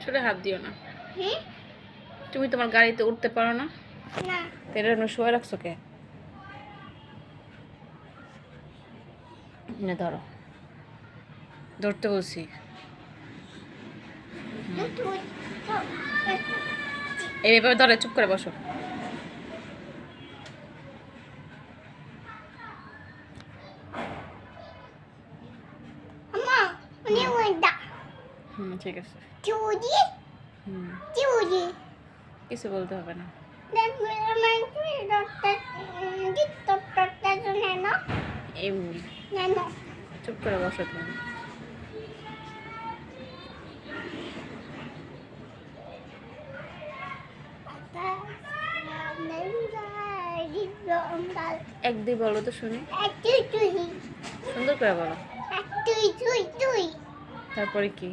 ছোট হাত দিও না। তুমি তোমার গাড়িতে উঠতে পারো না? না। তেরে শুয়ে রাখছো কে? না ধরো, ধরতে বলছি। এইভাবে ধরে চুপ করে বসো। ঠিক আছে। কিছু বলতে হবে না। এমনি চুপ করে বসো তুমি। এক দুই বলো তো শুনি, সুন্দর করে বলো। তারপরে কি?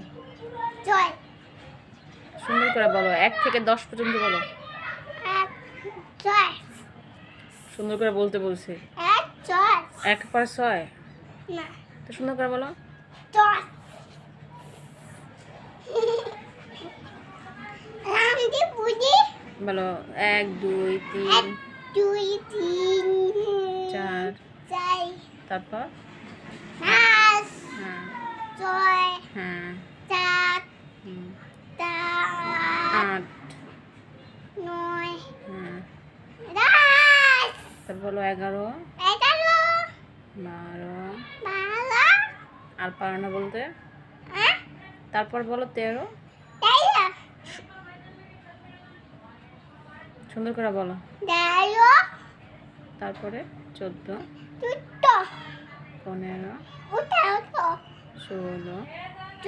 সুন্দর করে বলো, 1 থেকে 10 পর্যন্ত বলো। সুন্দর করে বলতে বলছি। 1 পর 6 তো সুন্দর করে বলো। বলো 1 2 3 4 তারপর হ্যাঁ হ্যাঁ 8 হ্যাঁ তারপর বলো 11 12 আর পারো না বলতে। তারপর বলো 13। সুন্দর করে বলো। তারপরে 14 15 16